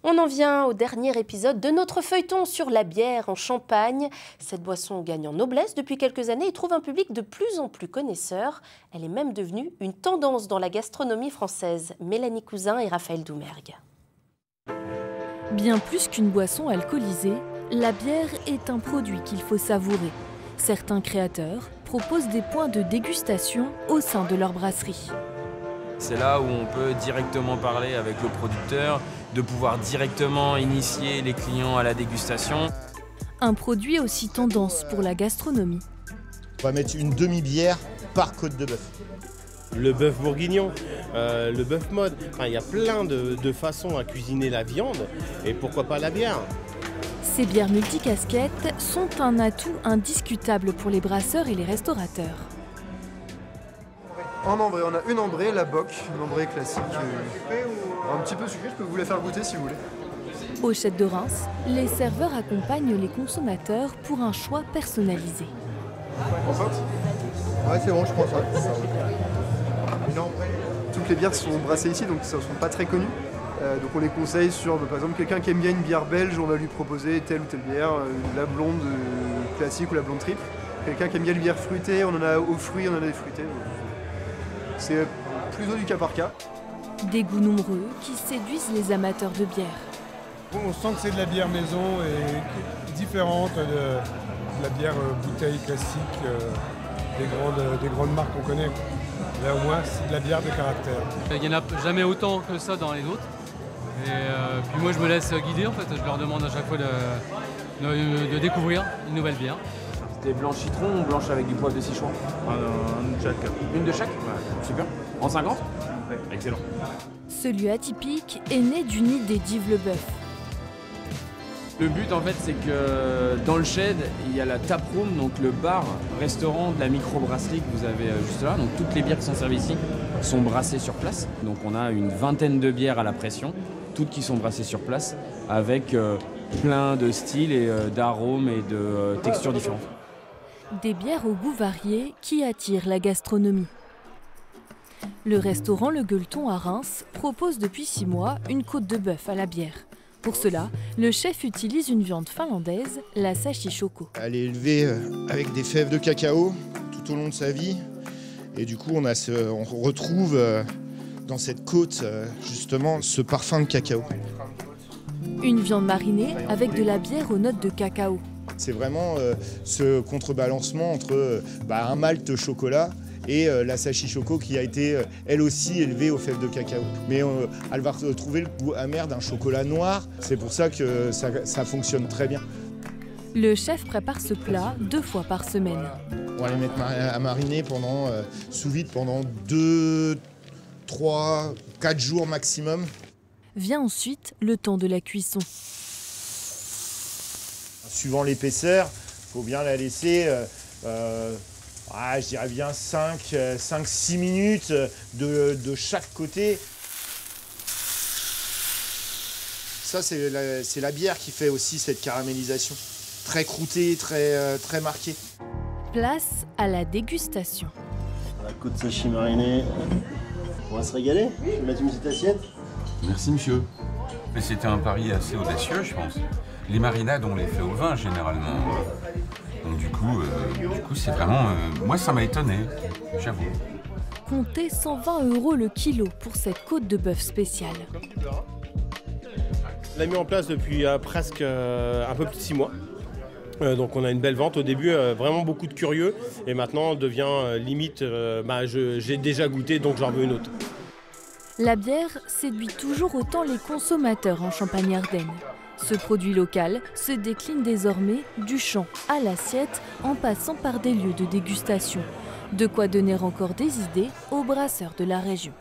On en vient au dernier épisode de notre feuilleton sur la bière en Champagne. Cette boisson gagne en noblesse depuis quelques années et trouve un public de plus en plus connaisseur. Elle est même devenue une tendance dans la gastronomie française. Mélanie Cousin et Raphaël Doumergue. Bien plus qu'une boisson alcoolisée, la bière est un produit qu'il faut savourer. Certains créateurs proposent des points de dégustation au sein de leur brasserie. C'est là où on peut directement parler avec le producteur, de pouvoir directement initier les clients à la dégustation. Un produit aussi tendance pour la gastronomie. On va mettre une demi-bière par côte de bœuf. Le bœuf bourguignon, le bœuf mode. Enfin, il y a plein de façons à cuisiner la viande et pourquoi pas la bière. Ces bières multicasquettes sont un atout indiscutable pour les brasseurs et les restaurateurs. En ambrée, on a une ambrée, la bock, une ambrée classique. Un petit peu sucrée, je peux vous la faire goûter si vous voulez. Au Chêne de Reims, les serveurs accompagnent les consommateurs pour un choix personnalisé. On saute ? Ouais, c'est bon, je prends ça. Une ambrée. Toutes les bières sont brassées ici, donc elles ne sont pas très connues. Donc on les conseille sur, par exemple, quelqu'un qui aime bien une bière belge, on va lui proposer telle ou telle bière, la blonde classique ou la blonde triple. Quelqu'un qui aime bien une bière fruitée, on en a aux fruits, on en a des fruités. C'est plutôt du cas par cas. Des goûts nombreux qui séduisent les amateurs de bière. On sent que c'est de la bière maison et différente de la bière bouteille classique des grandes marques qu'on connaît. Là au moins c'est de la bière de caractère. Il n'y en a jamais autant que ça dans les autres. Et puis moi je me laisse guider en fait, je leur demande à chaque fois de découvrir une nouvelle bière. C'était blanche citron ou blanche avec du poivre de Sichuan? Une de chaque. Une de chaque? Ouais. Super. En 50? Ouais, excellent. Ce lieu atypique est né d'une idée d'Yves Leboeuf. Le but en fait c'est que dans le shed il y a la taproom, donc le bar, restaurant de la microbrasserie que vous avez juste là. Donc toutes les bières qui sont servies ici sont brassées sur place. Donc on a une vingtaine de bières à la pression, toutes qui sont brassées sur place avec plein de styles et d'arômes et de textures différentes. Des bières au goût varié qui attirent la gastronomie. Le restaurant Le Gueuleton à Reims propose depuis 6 mois une côte de bœuf à la bière. Pour cela, le chef utilise une viande finlandaise, la sachi choco. Elle est élevée avec des fèves de cacao tout au long de sa vie. Et du coup, on retrouve dans cette côte justement ce parfum de cacao. Une viande marinée avec de la bière aux notes de cacao. C'est vraiment ce contrebalancement entre un malt chocolat et la sachi choco qui a été elle aussi élevée aux fèves de cacao. Mais elle va retrouver le goût amer d'un chocolat noir. C'est pour ça que ça fonctionne très bien. Le chef prépare ce plat 2 fois par semaine. On va les mettre à mariner sous vide pendant 2, 3, 4 jours maximum. Vient ensuite le temps de la cuisson. Suivant l'épaisseur, il faut bien la laisser, je dirais bien 5-6 minutes de chaque côté. Ça, c'est la bière qui fait aussi cette caramélisation. Très croûtée, très marquée. Place à la dégustation. La côte sachi marinée. On va se régaler. Je vais mettre une petite assiette. Merci monsieur. Mais c'était un pari assez audacieux, je pense. Les marinades, on les fait au vin généralement. Donc du coup c'est vraiment... moi, ça m'a étonné, j'avoue. Comptez 120 € le kilo pour cette côte de bœuf spéciale. On l'a mis en place depuis presque un peu plus de 6 mois. Donc on a une belle vente au début, vraiment beaucoup de curieux. Et maintenant on devient limite, j'ai déjà goûté donc j'en veux une autre. La bière séduit toujours autant les consommateurs en Champagne-Ardenne. Ce produit local se décline désormais du champ à l'assiette en passant par des lieux de dégustation. De quoi donner encore des idées aux brasseurs de la région.